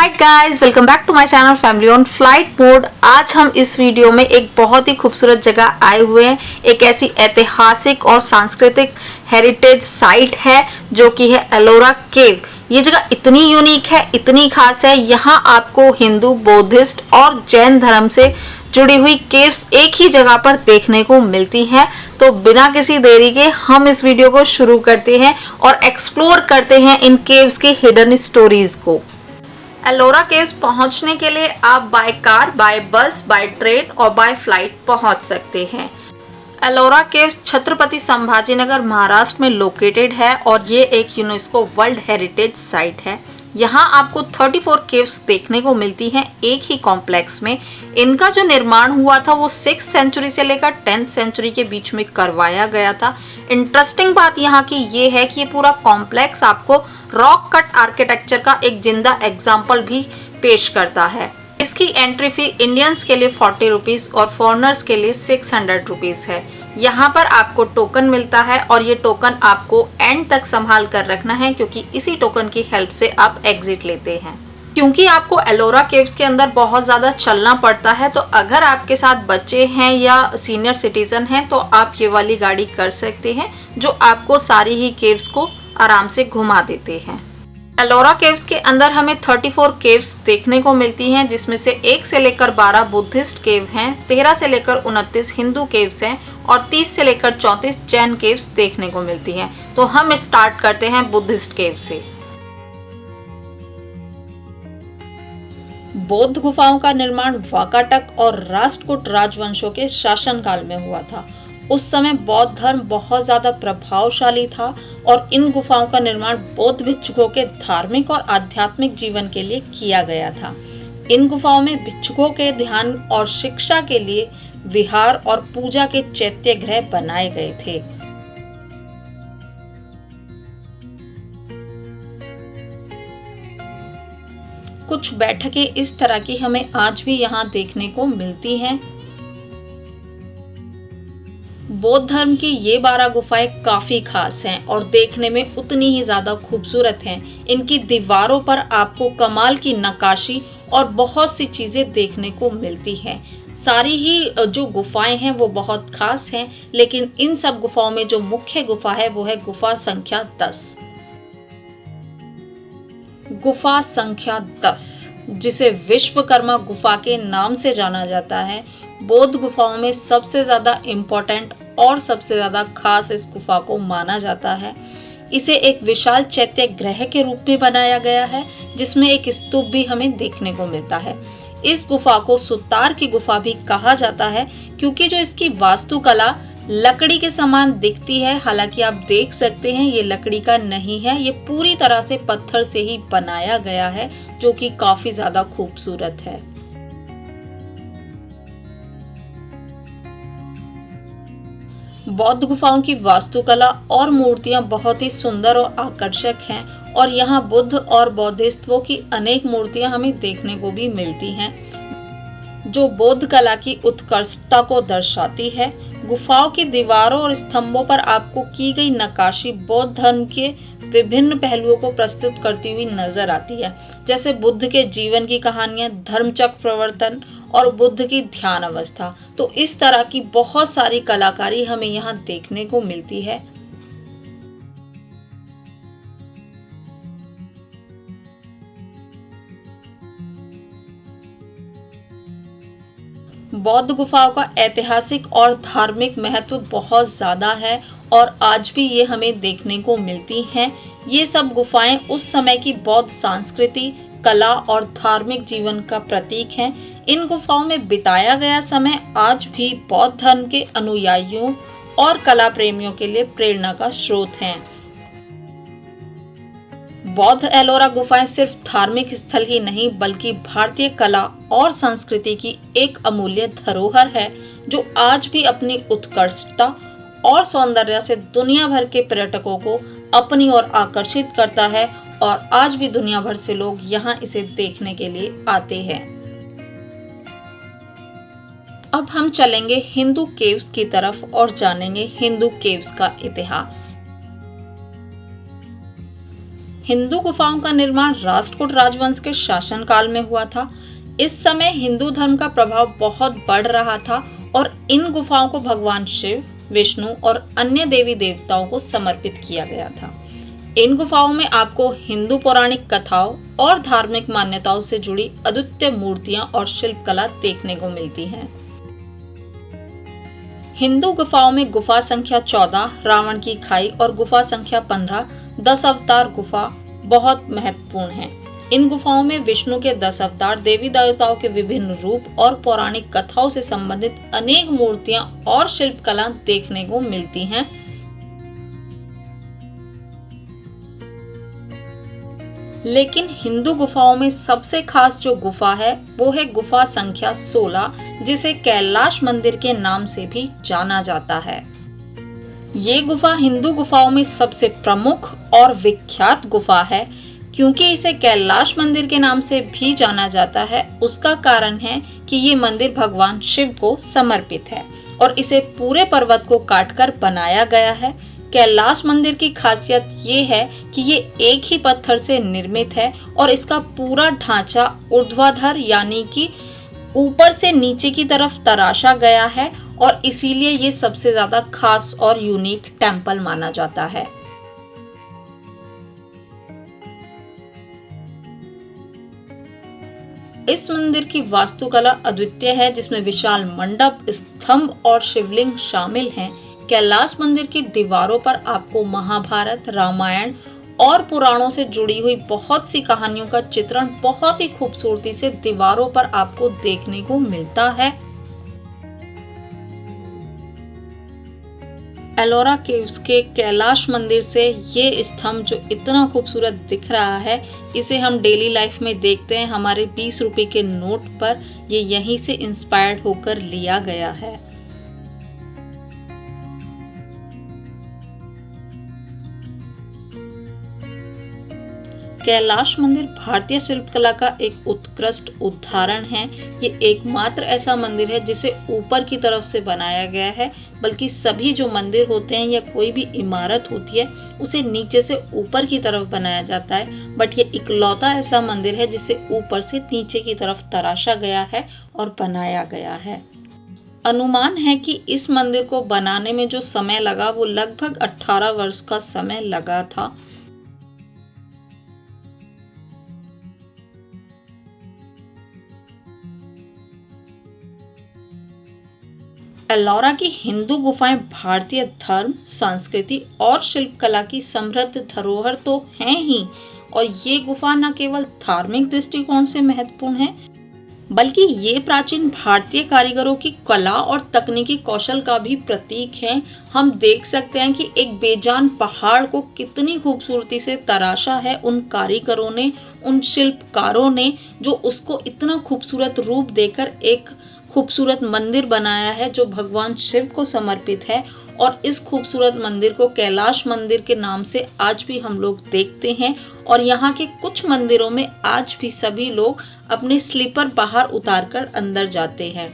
Hi guys, welcome back to my channel family on flight mode. आज हम इस video में एक बहुत ही खूबसूरत जगह आए हुए हैं। एक ऐसी ऐतिहासिक और सांस्कृतिक हेरिटेज साइट है जो कि है एलोरा केव। ये जगह इतनी यूनिक है, इतनी खास है। यहाँ आपको हिंदू, बौद्धिस्ट और जैन धर्म से जुड़ी हुई केव्स एक ही जगह पर देखने को मिलती हैं। तो बिना किसी देरी के हम इस वीडियो को शुरू करते हैं और एक्सप्लोर करते हैं इन केव्स की हिडन स्टोरीज को। एलोरा केव्स पहुंचने के लिए आप बाय कार, बाय बस, बाय ट्रेन और बाय फ्लाइट पहुंच सकते हैं। एलोरा केव्स छत्रपति संभाजीनगर महाराष्ट्र में लोकेटेड है और ये एक यूनेस्को वर्ल्ड हेरिटेज साइट है। यहाँ आपको 34 केव्स देखने को मिलती हैं एक ही कॉम्प्लेक्स में। इनका जो निर्माण हुआ था वो 6th सेंचुरी से लेकर 10th सेंचुरी के बीच में करवाया गया था। इंटरेस्टिंग बात यहाँ की ये है कि ये पूरा कॉम्प्लेक्स आपको रॉक कट आर्किटेक्चर का एक जिंदा एग्जाम्पल भी पेश करता है। इसकी एंट्री फी इंडियंस के लिए 40 रुपीज और फॉरेनर्स के लिए 600 रुपीज है। यहाँ पर आपको टोकन मिलता है और ये टोकन आपको एंड तक संभाल कर रखना है क्योंकि इसी टोकन की हेल्प से आप एग्जिट लेते हैं। क्योंकि आपको एलोरा केव्स के अंदर बहुत ज़्यादा चलना पड़ता है, तो अगर आपके साथ बच्चे हैं या सीनियर सिटीजन हैं तो आप ये वाली गाड़ी कर सकते हैं जो आपको सारी ही केव्स को आराम से घुमा देते हैं। एलोरा केव्स के अंदर हमें 34 केव्स देखने को मिलती हैं, जिसमें से 1 से लेकर 12 बुद्धिस्ट केव हैं, 13 से लेकर 29 हिंदू केव्स हैं और 30 से लेकर 34 जैन केव्स देखने को मिलती हैं। तो हम स्टार्ट करते हैं बुद्धिस्ट केव से। बौद्ध गुफाओं का निर्माण वाकाटक और राष्ट्रकूट राजवंशों के शासनकाल में हुआ था। उस समय बौद्ध धर्म बहुत ज्यादा प्रभावशाली था और इन गुफाओं का निर्माण बौद्ध भिक्षुकों के धार्मिक और आध्यात्मिक जीवन के लिए किया गया था। इन गुफाओं में भिक्षुकों के ध्यान और शिक्षा के लिए विहार और पूजा के चैत्य गृह बनाए गए थे। कुछ बैठकें इस तरह की हमें आज भी यहाँ देखने को मिलती हैं। बौद्ध धर्म की ये 12 गुफाएं काफी खास हैं और देखने में उतनी ही ज्यादा खूबसूरत हैं। इनकी दीवारों पर आपको कमाल की नक्काशी और बहुत सी चीजें देखने को मिलती हैं। सारी ही जो गुफाएं हैं वो बहुत खास हैं, लेकिन इन सब गुफाओं में जो मुख्य गुफा है वो है गुफा संख्या 10। गुफा संख्या 10, जिसे विश्वकर्मा गुफा के नाम से जाना जाता है, बौद्ध गुफाओं में सबसे ज्यादा इम्पोर्टेंट और सबसे ज्यादा खास इस गुफा को माना जाता है। इसे एक विशाल चैत्य गृह के रूप में बनाया गया है, जिसमें एक स्तूप भी हमें देखने को मिलता है। इस गुफा को सुतार की गुफा भी कहा जाता है क्योंकि जो इसकी वास्तुकला लकड़ी के समान दिखती है। हालांकि आप देख सकते हैं ये लकड़ी का नहीं है, ये पूरी तरह से पत्थर से ही बनाया गया है, जो कि काफी ज्यादा खूबसूरत है। बौद्ध गुफाओं की वास्तुकला और मूर्तियां बहुत ही सुंदर और आकर्षक हैं और यहाँ बुद्ध और बौद्धिस्टों की अनेक मूर्तियां हमें देखने को भी मिलती हैं, जो बौद्ध कला की उत्कृष्टता को दर्शाती है। गुफाओं की दीवारों और स्तंभों पर आपको की गई नक्काशी बौद्ध धर्म के विभिन्न पहलुओं को प्रस्तुत करती हुई नजर आती है, जैसे बुद्ध के जीवन की कहानियां, धर्मचक्र प्रवर्तन और बुद्ध की ध्यान अवस्था। तो इस तरह की बहुत सारी कलाकारी हमें यहाँ देखने को मिलती है। बौद्ध गुफाओं का ऐतिहासिक और धार्मिक महत्व बहुत ज्यादा है और आज भी ये हमें देखने को मिलती हैं। ये सब गुफाएं उस समय की बौद्ध संस्कृति, कला और धार्मिक जीवन का प्रतीक हैं। इन गुफाओं में बिताया गया समय आज भी बौद्ध धर्म के अनुयायियों और कला प्रेमियों के लिए प्रेरणा का स्रोत हैं। बौद्ध एलोरा गुफाएं सिर्फ धार्मिक स्थल ही नहीं बल्कि भारतीय कला और संस्कृति की एक अमूल्य धरोहर है, जो आज भी अपनी उत्कृष्टता और सौंदर्य से दुनिया भर के पर्यटकों को अपनी ओर आकर्षित करता है और आज भी दुनिया भर से लोग यहाँ इसे देखने के लिए आते हैं। अब हम चलेंगे हिंदू केव्स की तरफ और जानेंगे हिंदू केव्स का इतिहास। हिंदू गुफाओं का निर्माण राष्ट्रकूट राजवंश के शासनकाल में हुआ था। इस समय हिंदू धर्म का प्रभाव बहुत बढ़ रहा था और इन गुफाओं को भगवान शिव, विष्णु और अन्य देवी देवताओं को समर्पित किया गया था। इन गुफाओं में आपको हिंदू पौराणिक कथाओं और धार्मिक मान्यताओं से जुड़ी अद्वितीय मूर्तियां और शिल्पकला देखने को मिलती हैं। हिंदू गुफाओं में गुफा संख्या 14 रावण की खाई और गुफा संख्या 15 10 अवतार गुफा बहुत महत्वपूर्ण है। इन गुफाओं में विष्णु के 10 अवतार, देवी देवताओं के विभिन्न रूप और पौराणिक कथाओं से संबंधित अनेक मूर्तियां और शिल्पकला देखने को मिलती हैं। लेकिन हिंदू गुफाओं में सबसे खास जो गुफा है वो है गुफा संख्या 16, जिसे कैलाश मंदिर के नाम से भी जाना जाता है। ये गुफा हिंदू गुफाओं में सबसे प्रमुख और विख्यात गुफा है। क्योंकि इसे कैलाश मंदिर के नाम से भी जाना जाता है, उसका कारण है कि ये मंदिर भगवान शिव को समर्पित है और इसे पूरे पर्वत को काटकर बनाया गया है। कैलाश मंदिर की खासियत ये है कि ये एक ही पत्थर से निर्मित है और इसका पूरा ढांचा ऊर्ध्वाधर यानी कि ऊपर से नीचे की तरफ तराशा गया है और इसीलिए ये सबसे ज्यादा खास और यूनिक टेम्पल माना जाता है। इस मंदिर की वास्तुकला अद्वितीय है, जिसमें विशाल मंडप, स्तंभ और शिवलिंग शामिल हैं। कैलाश मंदिर की दीवारों पर आपको महाभारत, रामायण और पुराणों से जुड़ी हुई बहुत सी कहानियों का चित्रण बहुत ही खूबसूरती से दीवारों पर आपको देखने को मिलता है। एलोरा केव्स के कैलाश मंदिर से ये स्तंभ जो इतना खूबसूरत दिख रहा है, इसे हम डेली लाइफ में देखते हैं। हमारे 20 रुपए के नोट पर ये यहीं से इंस्पायर्ड होकर लिया गया है। कैलाश मंदिर भारतीय शिल्पकला का एक उत्कृष्ट उदाहरण है। ये एकमात्र ऐसा मंदिर है जिसे ऊपर की तरफ से बनाया गया है, बल्कि सभी जो मंदिर होते हैं या कोई भी इमारत होती है उसे नीचे से ऊपर की तरफ बनाया जाता है, बट ये इकलौता ऐसा मंदिर है जिसे ऊपर से नीचे की तरफ तराशा गया है और बनाया गया है। अनुमान है कि इस मंदिर को बनाने में जो समय लगा वो लगभग 18 वर्ष का समय लगा था। एलोरा की हिंदू गुफाएं भारतीय धर्म, संस्कृति और शिल्पकला की समृद्ध धरोहर तो हैं ही, और ये गुफा न केवल धार्मिक दृष्टिकोण से महत्वपूर्ण है, बल्कि ये प्राचीन भारतीय कारीगरों की कला और तकनीकी कौशल का भी प्रतीक है। हम देख सकते हैं कि एक बेजान पहाड़ को कितनी खूबसूरती से तराशा है उन कारीगरों ने, उन शिल्पकारों ने, जो उसको इतना खूबसूरत रूप देकर एक खूबसूरत मंदिर बनाया है जो भगवान शिव को समर्पित है। और इस खूबसूरत मंदिर को कैलाश मंदिर के नाम से आज भी हम लोग देखते हैं और यहाँ के कुछ मंदिरों में आज भी सभी लोग अपने स्लीपर बाहर उतारकर अंदर जाते हैं।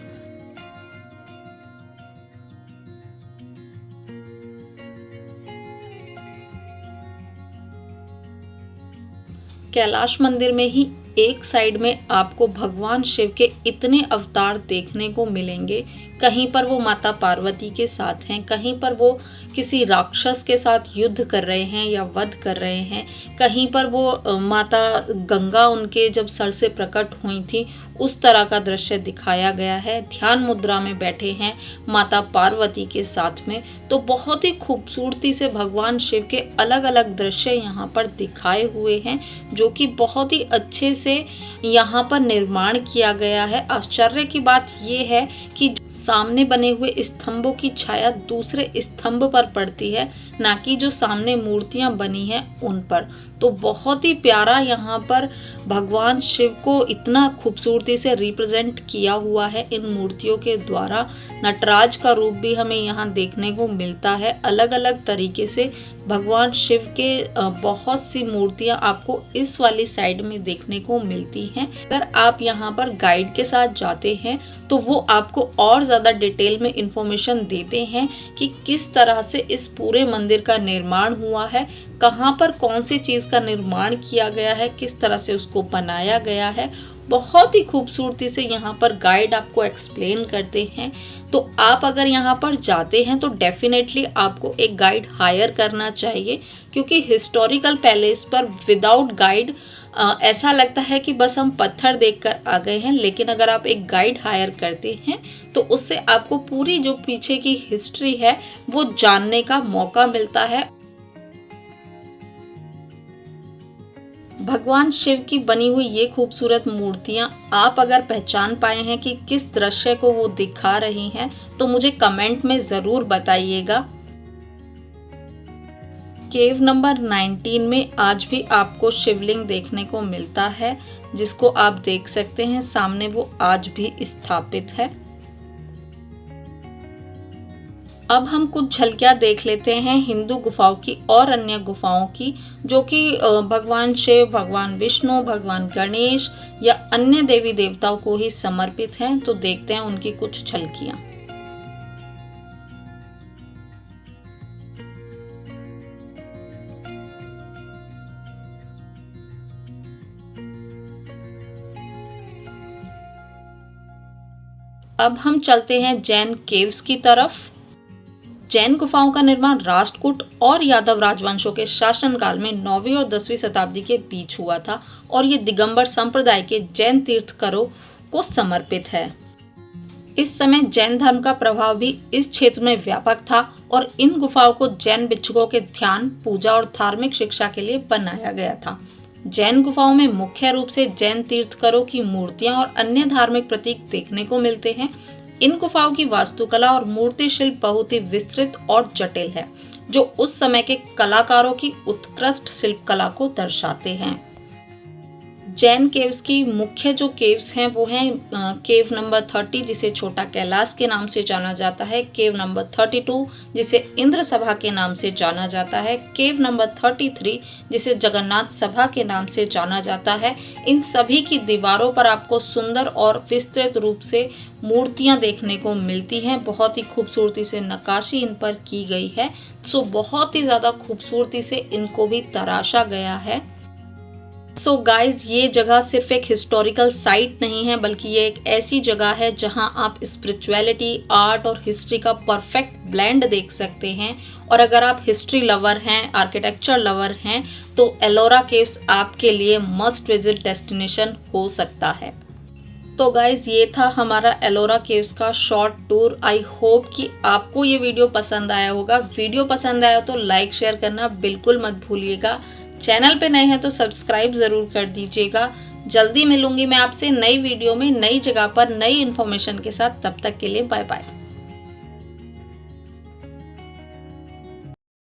कैलाश मंदिर में ही एक साइड में आपको भगवान शिव के इतने अवतार देखने को मिलेंगे। कहीं पर वो माता पार्वती के साथ हैं, कहीं पर वो किसी राक्षस के साथ युद्ध कर रहे हैं या वध कर रहे हैं, कहीं पर वो माता गंगा उनके जब सर से प्रकट हुई थी उस तरह का दृश्य दिखाया गया है। ध्यान मुद्रा में बैठे हैं माता पार्वती के साथ में, तो बहुत ही खूबसूरती से भगवान शिव के अलग अलग दृश्य यहाँ पर दिखाए हुए हैं, जो कि बहुत ही अच्छे से यहाँ पर निर्माण किया गया है। आश्चर्य की बात ये है कि सामने बने हुए स्तंभों की छाया दूसरे स्तंभ पर पड़ती है, ना कि जो सामने मूर्तियां बनी हैं उन पर। तो बहुत ही प्यारा यहाँ पर भगवान शिव को इतना खूबसूरती से रिप्रेजेंट किया हुआ है इन मूर्तियों के द्वारा। नटराज का रूप भी हमें यहाँ देखने को मिलता है। अलग अलग तरीके से भगवान शिव के बहुत सी मूर्तियां आपको इस वाली साइड में देखने को मिलती हैं। अगर आप यहाँ पर गाइड के साथ जाते हैं तो वो आपको और ज़्यादा डिटेल में इंफॉर्मेशन देते हैं कि किस तरह से इस पूरे मंदिर का निर्माण हुआ है। कहाँ पर कौन सी चीज़ का निर्माण किया गया है, किस तरह से उसको बनाया गया है, बहुत ही खूबसूरती से यहाँ पर गाइड आपको एक्सप्लेन करते हैं। तो आप अगर यहाँ पर जाते हैं तो डेफिनेटली आपको एक गाइड हायर करना चाहिए, क्योंकि हिस्टोरिकल पैलेस पर विदाउट गाइड ऐसा लगता है कि बस हम पत्थर देखकर आ गए हैं। लेकिन अगर आप एक गाइड हायर करते हैं तो उससे आपको पूरी जो पीछे की हिस्ट्री है वो जानने का मौका मिलता है। भगवान शिव की बनी हुई ये खूबसूरत मूर्तियां आप अगर पहचान पाए हैं कि किस दृश्य को वो दिखा रही हैं तो मुझे कमेंट में ज़रूर बताइएगा। केव नंबर 19 में आज भी आपको शिवलिंग देखने को मिलता है, जिसको आप देख सकते हैं सामने, वो आज भी स्थापित है। अब हम कुछ झलकियां देख लेते हैं हिंदू गुफाओं की और अन्य गुफाओं की, जो कि भगवान शिव, भगवान विष्णु, भगवान गणेश या अन्य देवी देवताओं को ही समर्पित हैं। तो देखते हैं उनकी कुछ झलकियां। अब हम चलते हैं जैन केव्स की तरफ। जैन गुफाओं का निर्माण राष्ट्रकूट और यादव राजवंशों के शासनकाल में 9वीं और 10वीं शताब्दी के बीच हुआ था और ये दिगंबर संप्रदाय के जैन तीर्थंकरों को समर्पित है। इस समय जैन धर्म का प्रभाव भी इस क्षेत्र में व्यापक था और इन गुफाओं को जैन भिक्षुकों के ध्यान, पूजा और धार्मिक शिक्षा के लिए बनाया गया था। जैन गुफाओं में मुख्य रूप से जैन तीर्थंकरों की मूर्तियां और अन्य धार्मिक प्रतीक देखने को मिलते हैं। इन गुफाओं की वास्तुकला और मूर्ति शिल्प बहुत ही विस्तृत और जटिल है, जो उस समय के कलाकारों की उत्कृष्ट शिल्पकला को दर्शाते हैं। जैन केव्स की मुख्य जो केव्स हैं वो हैं केव नंबर 30, जिसे छोटा कैलाश के नाम से जाना जाता है, केव नंबर 32 जिसे इंद्र सभा के नाम से जाना जाता है, केव नंबर 33 जिसे जगन्नाथ सभा के नाम से जाना जाता है। इन सभी की दीवारों पर आपको सुंदर और विस्तृत रूप से मूर्तियां देखने को मिलती हैं। बहुत ही खूबसूरती से नक्काशी इन पर की गई है। सो बहुत ही ज़्यादा खूबसूरती से इनको भी तराशा गया है। सो गाइज, ये जगह सिर्फ एक हिस्टोरिकल साइट नहीं है, बल्कि ये एक ऐसी जगह है जहां आप स्पिरिचुअलिटी, आर्ट और हिस्ट्री का परफेक्ट ब्लेंड देख सकते हैं। और अगर आप हिस्ट्री लवर हैं, आर्किटेक्चर लवर हैं, तो एलोरा केव्स आपके लिए मस्ट विजिट डेस्टिनेशन हो सकता है। तो गाइज, ये था हमारा एलोरा केव्स का शॉर्ट टूर। आई होप कि आपको ये वीडियो पसंद आया होगा। वीडियो पसंद आया तो लाइक शेयर करना बिल्कुल मत भूलिएगा। चैनल पे नए हैं तो सब्सक्राइब ज़रूर कर दीजिएगा। जल्दी मिलूंगी मैं आपसे नई वीडियो में, नई जगह पर, नई इन्फॉर्मेशन के साथ। तब तक के लिए बाय बाय।